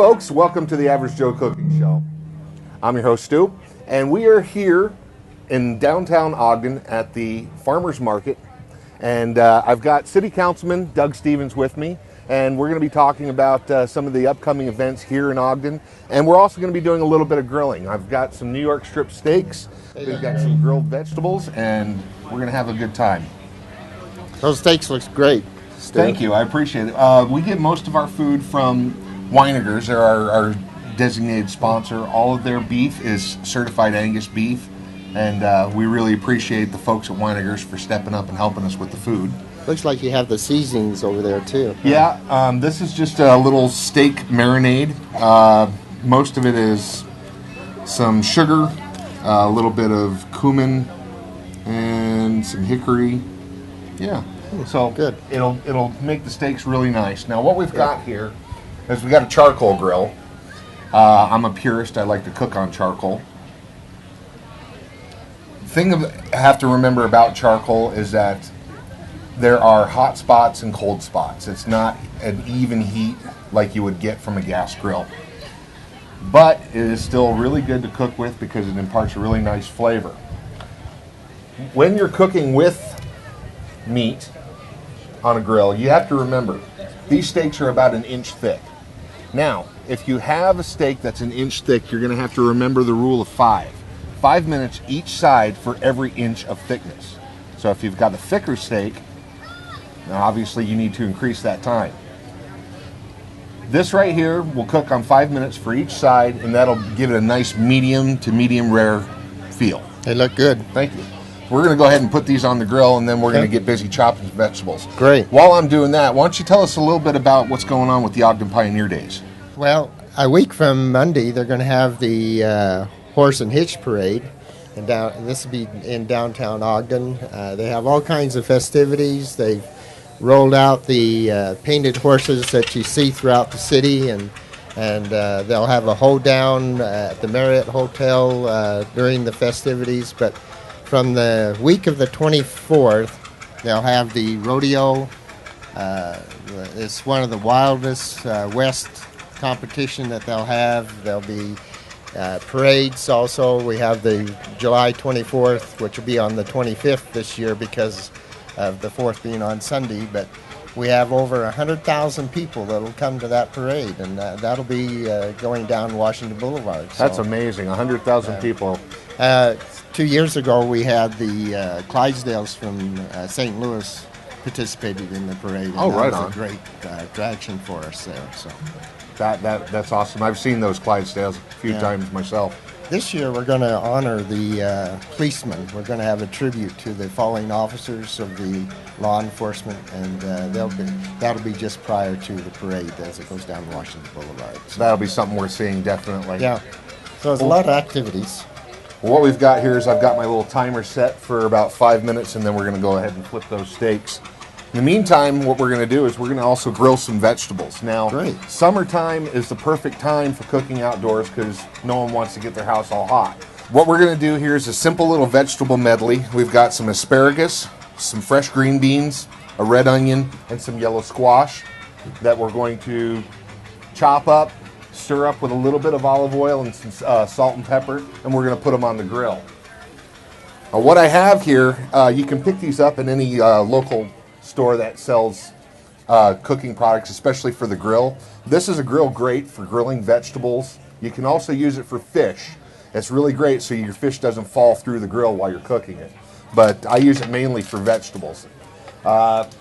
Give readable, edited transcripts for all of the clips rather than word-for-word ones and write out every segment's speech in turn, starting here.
folks, welcome to the Average Joe Cooking Show. I'm your host Stu, and we are here in downtown Ogden at the Farmers Market, and I've got City Councilman Doug Stevens with me, and we're going to be talking about some of the upcoming events here in Ogden, and we're also going to be doing a little bit of grilling. I've got some New York strip steaks, we've got some grilled vegetables, and we're going to have a good time. Those steaks looks great. Thank you, I appreciate it. We get most of our food from Weinigers. They're our designated sponsor. All of their beef is certified Angus beef, and we really appreciate the folks at Weinigers for stepping up and helping us with the food. Looks like you have the seasonings over there too. Yeah, this is just a little steak marinade. Most of it is some sugar, a little bit of cumin, and some hickory. Yeah, so good. It'll make the steaks really nice. Now what we've got here is we got a charcoal grill. I'm a purist. I like to cook on charcoal. The thing I have to remember about charcoal is that there are hot spots and cold spots. It's not an even heat like you would get from a gas grill. But it is still really good to cook with because it imparts a really nice flavor. When you're cooking with meat on a grill, you have to remember these steaks are about an inch thick. Now, if you have a steak that's an inch thick, you're going to have to remember the rule of 5. 5 minutes each side for every inch of thickness. So if you've got a thicker steak, now obviously you need to increase that time. This right here will cook on 5 minutes for each side, and that'll give it a nice medium to medium rare feel. They look good. Thank you. We're going to go ahead and put these on the grill, and then we're going to get busy chopping vegetables. Great. While I'm doing that, why don't you tell us a little bit about what's going on with the Ogden Pioneer Days? Well, a week from Monday, they're going to have the Horse and Hitch Parade. And this will be in downtown Ogden. They have all kinds of festivities. They've rolled out the painted horses that you see throughout the city, and they'll have a hoedown at the Marriott Hotel during the festivities. But from the week of the 24th, they'll have the rodeo. It's one of the wildest West competition that they'll have. There'll be parades also. We have the July 24th, which will be on the 25th this year because of the 4th being on Sunday. But we have over 100,000 people that'll come to that parade, and that'll be going down Washington Boulevard. So, that's amazing, 100,000 people. 2 years ago, we had the Clydesdales from St. Louis participated in the parade. And right that on. was a great attraction for us there. So That's awesome. I've seen those Clydesdales a few times myself. this year, we're going to honor the policemen. We're going to have a tribute to the fallen officers of the law enforcement, and that'll be just prior to the parade as it goes down Washington Boulevard. So that'll be something we're seeing definitely. Yeah. So there's a lot of activities. Well, what we've got here is I've got my little timer set for about 5 minutes, and then we're going to go ahead and flip those steaks. In the meantime, what we're going to do is we're going to also grill some vegetables. Now, Great. Summertime is the perfect time for cooking outdoors because no one wants to get their house all hot. What we're going to do here is a simple little vegetable medley. We've got some asparagus, some fresh green beans, a red onion, and some yellow squash that we're going to chop up, stir up with a little bit of olive oil and some salt and pepper, and we're going to put them on the grill. Now, what I have here, you can pick these up in any local store that sells cooking products, especially for the grill. This is a grill great for grilling vegetables. You can also use it for fish. It's really great so your fish doesn't fall through the grill while you're cooking it. But I use it mainly for vegetables.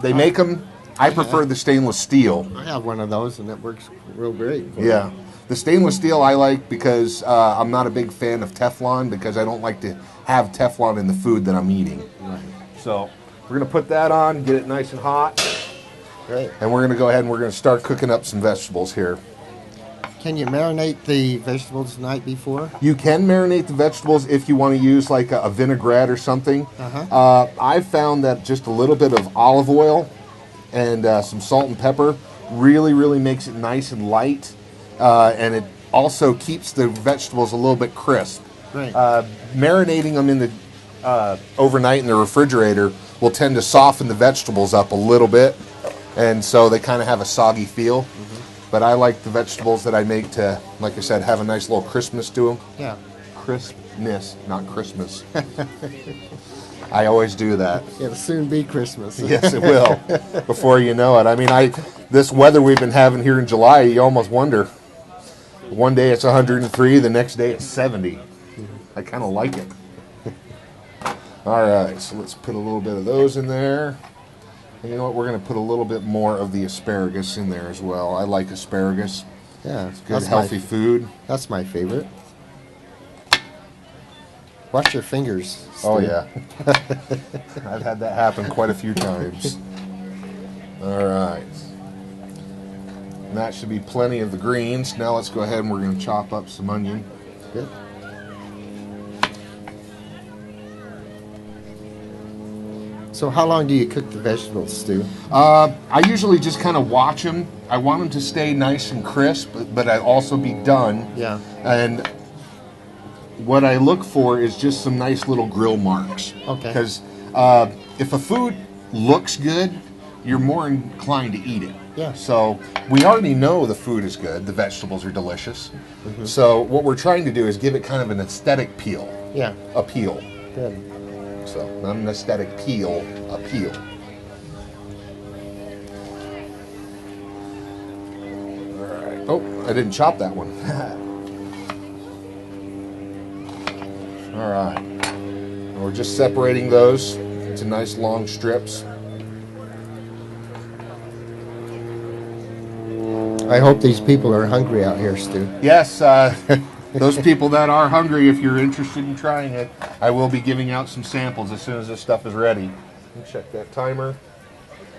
They make them. I prefer the stainless steel. I have one of those, and it works real great. Yeah. The stainless steel I like because I'm not a big fan of Teflon because I don't like to have Teflon in the food that I'm eating. Right. So we're going to put that on, get it nice and hot. Great. And we're going to go ahead and we're going to start cooking up some vegetables here. Can you marinate the vegetables the night before? You can marinate the vegetables if you want to use like a vinaigrette or something. I've found that just a little bit of olive oil and some salt and pepper really makes it nice and light. And it also keeps the vegetables a little bit crisp. Right. Marinating them in the overnight in the refrigerator will tend to soften the vegetables up a little bit, and so they kind of have a soggy feel. But I like the vegetables that I make to, like I said, have a nice little crispness to them. Yeah. Crispness, not Christmas. I always do that. It'll soon be Christmas. Yes, it will. Before you know it. I mean, this weather we've been having here in July, you almost wonder. One day it's 103, the next day it's 70. I kind of like it. All right, so let's put a little bit of those in there. And you know what? We're going to put a little bit more of the asparagus in there as well. I like asparagus. Yeah, It's good, healthy food. That's my favorite. Watch your fingers, Steve. Oh, yeah. I've had that happen quite a few times. All right. And that should be plenty of the greens. Now let's go ahead and we're going to chop up some onion. Good. So how long do you cook the vegetables, Stu? I usually just kind of watch them. I want them to stay nice and crisp, but I also be done. Yeah. And what I look for is just some nice little grill marks. Okay. Because if a food looks good, you're more inclined to eat it. Yeah. So we already know the food is good. The vegetables are delicious. Mm-hmm. So what we're trying to do is give it kind of an aesthetic peel. Yeah. Appeal. Good. So not an aesthetic peel, appeal. All right. Oh, I didn't chop that one. All right. And we're just separating those into nice long strips. I hope these people are hungry out here, Stu. Yes, those people that are hungry, if you're interested in trying it, I will be giving out some samples as soon as this stuff is ready. Let me check that timer.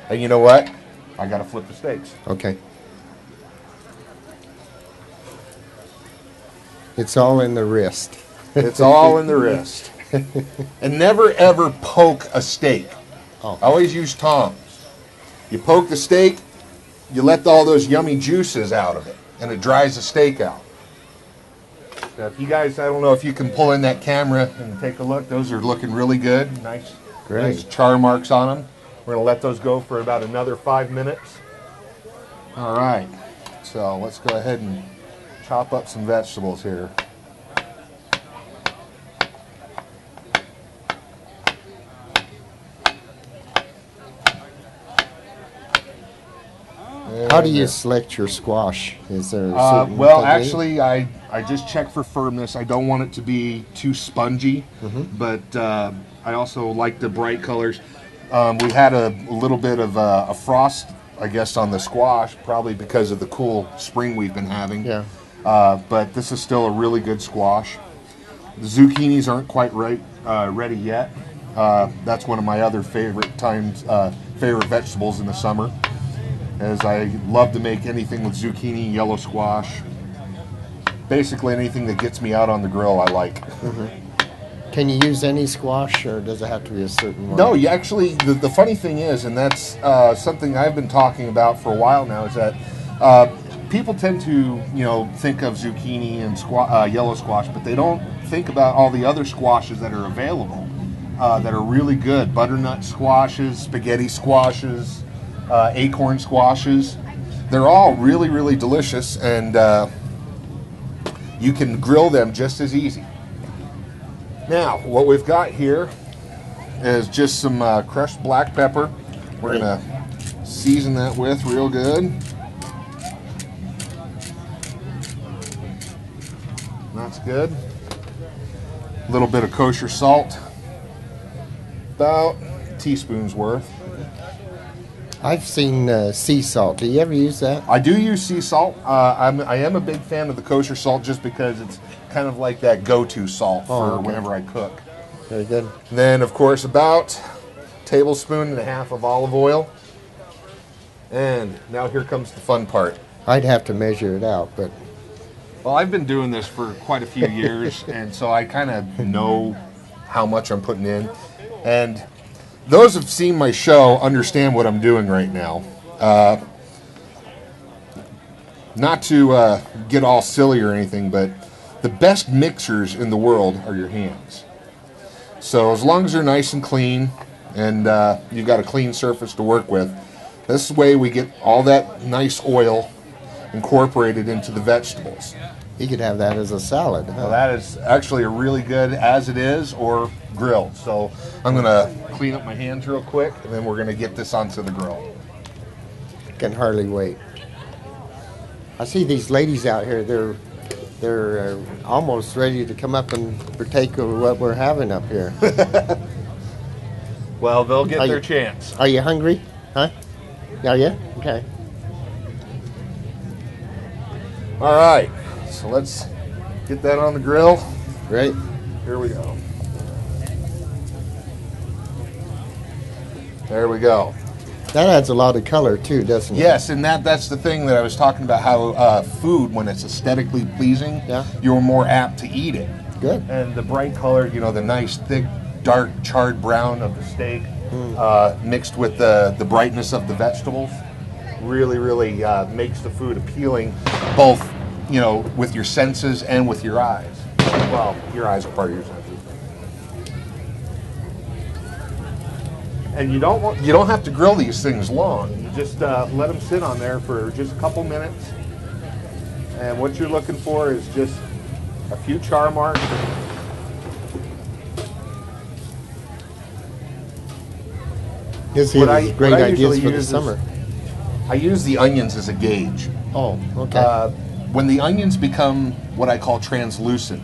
And you know what? I got to flip the steaks. Okay. It's all in the wrist. It's all in the wrist. And never ever poke a steak. Oh. Always use tongs. You poke the steak, you let all those yummy juices out of it, and it dries the steak out. Now, if you guys, I don't know if you can pull in that camera and take a look. Those are looking really good. Nice, Great. nice char marks on them. We're going to let those go for about another 5 minutes. All right. So let's go ahead and chop up some vegetables here. How do you select your squash? Is there a certain well, technique? actually, I just check for firmness. I don't want it to be too spongy, but I also like the bright colors. We had a little bit of a frost, I guess, on the squash, probably because of the cool spring we've been having. Yeah. But this is still a really good squash. The zucchinis aren't quite ready yet. That's one of my other favorite vegetables in the summer. As I love to make anything with zucchini, yellow squash. Basically anything that gets me out on the grill I like. Can you use any squash, or does it have to be a certain one? No, you actually, the funny thing is, and that's something I've been talking about for a while now, is that people tend to, think of zucchini and yellow squash, but they don't think about all the other squashes that are available that are really good. Butternut squashes, spaghetti squashes, acorn squashes. They're all really, really delicious, and you can grill them just as easy. Now, what we've got here is just some crushed black pepper. We're going to season that with real good. That's good. A little bit of kosher salt. About a teaspoon's worth. I've seen sea salt. Do you ever use that? I do use sea salt. I am a big fan of the kosher salt just because it's kind of like that go-to salt for whenever I cook. Very good. Then, of course, about a tablespoon and a half of olive oil. And now here comes the fun part. I'd have to measure it out, but... Well, I've been doing this for quite a few years, and so I kind of know how much I'm putting in. And those who've seen my show understand what I'm doing right now. Not to get all silly or anything, but the best mixers in the world are your hands. So as long as they're nice and clean, and you've got a clean surface to work with, this way we get all that nice oil incorporated into the vegetables. You could have that as a salad, huh? Well, that is actually a really good as it is or grilled. So I'm going to clean up my hands real quick, and then we're going to get this onto the grill. Can hardly wait. I see these ladies out here. They're almost ready to come up and partake of what we're having up here. Well, they'll get their chance. Are you hungry? Huh? Are you? Okay. All right. So let's get that on the grill. Great. Here we go. There we go. That adds a lot of color too, doesn't it? Yes, and that's the thing that I was talking about, how food, when it's aesthetically pleasing, you're more apt to eat it. Good. And the bright color, you know, the nice, thick, dark, charred brown of the steak mixed with the brightness of the vegetables really, really makes the food appealing, both, you know, with your senses and with your eyes. Well, your eyes are part of your senses. And you don't have to grill these things long. You just let them sit on there for just a couple minutes. And what you're looking for is just a few char marks. Gives you great ideas for the summer. I use the onions as a gauge. Oh, okay. When the onions become what I call translucent,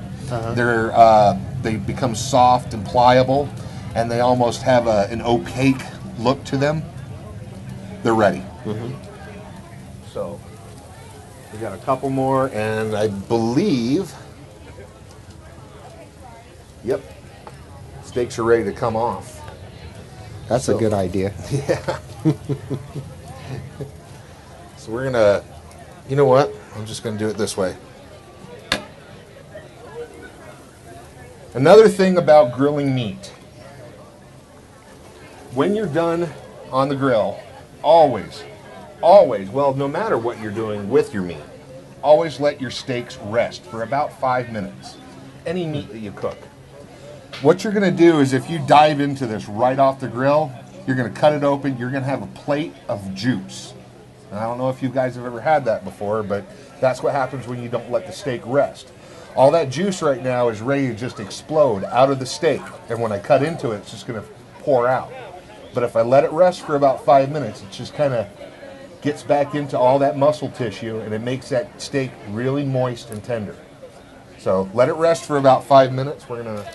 they become soft and pliable, and they almost have an opaque look to them. They're ready. Mm-hmm. So we got a couple more, and I believe, yep, steaks are ready to come off. That's a good idea. Yeah. So we're gonna, you know what? I'm just gonna do it this way. Another thing about grilling meat. When you're done on the grill, always, well, no matter what you're doing with your meat, always let your steaks rest for about 5 minutes. Any meat that you cook. What you're going to do is, if you dive into this right off the grill, you're going to cut it open, you're going to have a plate of juice. And I don't know if you guys have ever had that before, but that's what happens when you don't let the steak rest. All that juice right now is ready to just explode out of the steak. And when I cut into it, it's just going to pour out. But if I let it rest for about 5 minutes, it just kind of gets back into all that muscle tissue, and it makes that steak really moist and tender. So let it rest for about 5 minutes. We're going to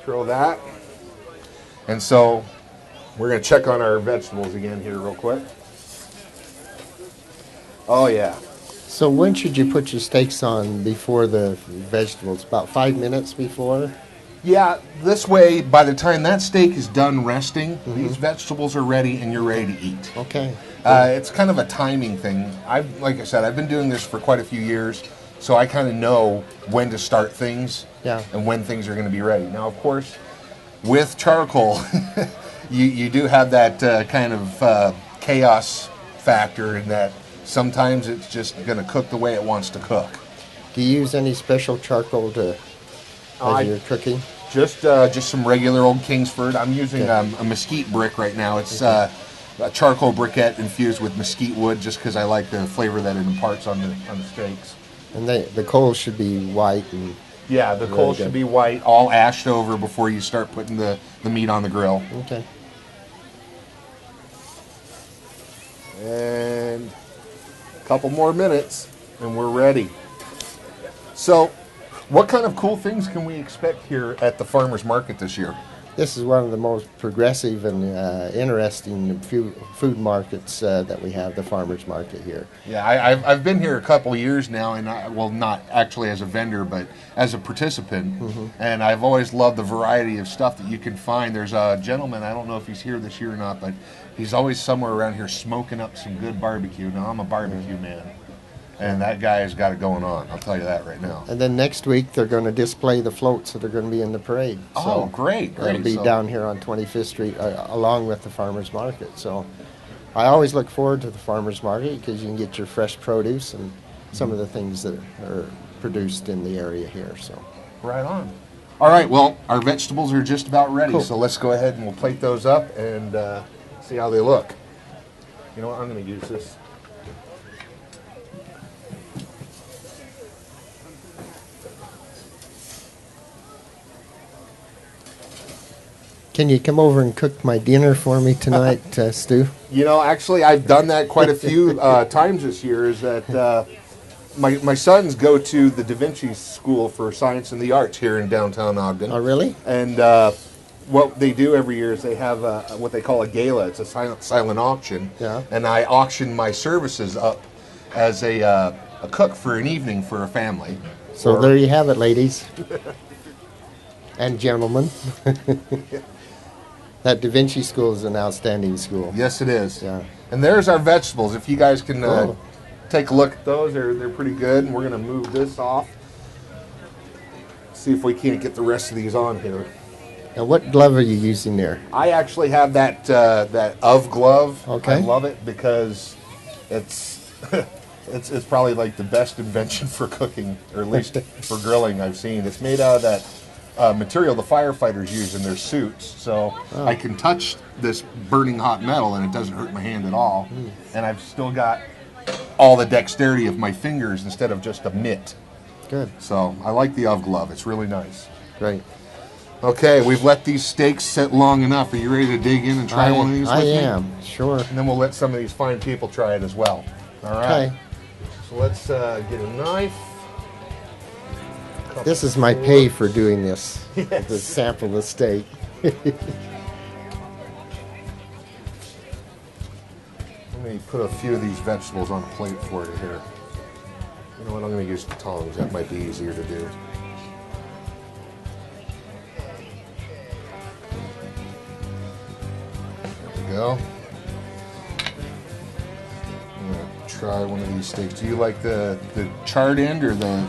throw that. And so we're going to check on our vegetables again here real quick. Oh, yeah. So when should you put your steaks on before the vegetables? About 5 minutes before? Yeah, this way, by the time that steak is done resting, these vegetables are ready and you're ready to eat. Okay. It's kind of a timing thing. Like I said, I've been doing this for quite a few years, so I kind of know when to start things and when things are going to be ready. Now, of course, with charcoal, you do have that kind of chaos factor in that sometimes it's just going to cook the way it wants to cook. Do you use any special charcoal as you're cooking? Just some regular old Kingsford. I'm using a mesquite brick right now. It's a charcoal briquette infused with mesquite wood, just because I like the flavor that it imparts on the steaks. And the coals should be white and the coals should be white, all ashed over before you start putting the meat on the grill. Okay. And a couple more minutes, and we're ready. So, what kind of cool things can we expect here at the farmers market this year? This is one of the most progressive and interesting food markets that we have, the farmers market here. Yeah, I've been here a couple years now, and not actually as a vendor, but as a participant. And I've always loved the variety of stuff that you can find. There's a gentleman, I don't know if he's here this year or not, but he's always somewhere around here smoking up some good barbecue. Now, I'm a barbecue man. And that guy has got it going on. I'll tell you that right now. And then next week, they're going to display the floats that are going to be in the parade. Oh, great. That'll be down here on 25th Street along with the farmers market. So I always look forward to the farmers market because you can get your fresh produce and some of the things that are produced in the area here. So right on. All right, well, our vegetables are just about ready. Cool. So let's go ahead and we'll plate those up and see how they look. You know what? I'm going to use this. Can you come over and cook my dinner for me tonight, Stu? You know, actually, I've done that quite a few times this year. Is that my sons go to the Vynce School for Science and the Arts here in downtown Ogden. Oh, really? And what they do every year is they have what they call a gala. It's a silent auction. Yeah. And I auction my services up as a cook for an evening for a family. So there you have it, ladies and gentlemen. That Vynce School is an outstanding school. Yes, it is. Yeah. And there's our vegetables. If you guys can Oh. take a look at those, they're pretty good. And we're going to move this off. See if we can't get the rest of these on here. Now, what glove are you using there? I actually have that that glove. Okay. I love it because it's it's probably like the best invention for cooking, or at least for grilling I've seen. It's made out of that material the firefighters use in their suits, so I can touch this burning hot metal and it doesn't hurt my hand at all. And I've still got all the dexterity of my fingers instead of just a mitt. Good. So I like the glove. It's really nice. Great. Okay, we've let these steaks sit long enough. Are you ready to dig in and try one of these with me? I am, sure. And then we'll let some of these fine people try it as well. All right. Okay. So let's get a knife. This is my pay for doing this. To sample the steak. Let me put a few of these vegetables on a plate for you here. You know what? I'm going to use the tongs. That might be easier to do. There we go. I'm going to try one of these steaks. Do you like the charred end or the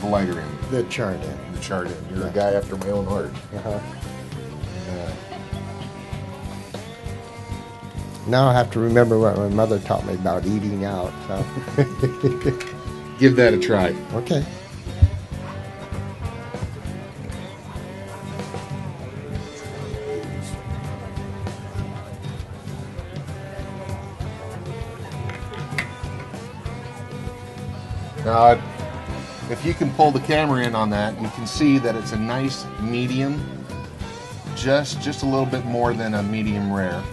lighter end? The charred end. The charred end. You're a guy after my own heart. Uh-huh. Yeah. Now I have to remember what my mother taught me about eating out. So. Give that a try. Okay. Now, if you can pull the camera in on that, you can see that it's a nice medium, just a little bit more than a medium rare.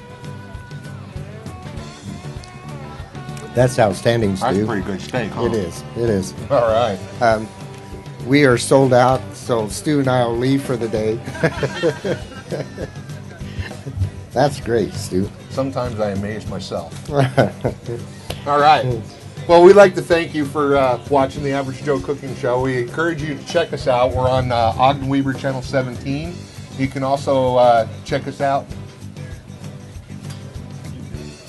That's outstanding, Stu. That's a pretty good steak, huh? It is. It is. All right. We are sold out, so Stu and I will leave for the day. That's great, Stu. Sometimes I amaze myself. All right. Well, we'd like to thank you for watching the Average Joe Cooking Show. We encourage you to check us out. We're on Ogden Weber Channel 17. You can also check us out.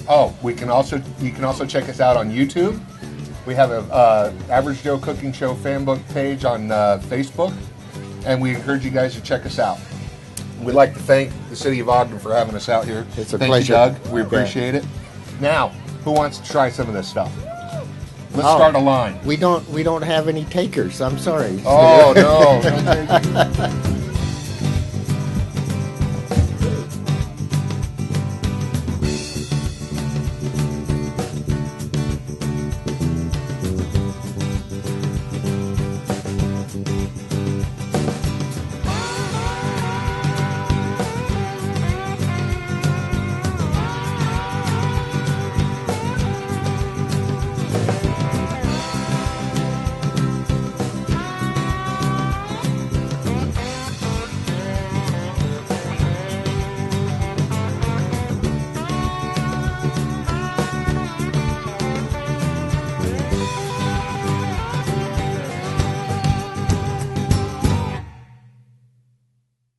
Oh, you can also check us out on YouTube. We have a Average Joe Cooking Show fan book page on Facebook, and we encourage you guys to check us out. We'd like to thank the City of Ogden for having us out here. It's a Thank pleasure. you, Doug. We appreciate it. Now, who wants to try some of this stuff? Let's Oh. start a line. We don't have any takers. I'm sorry. Oh no.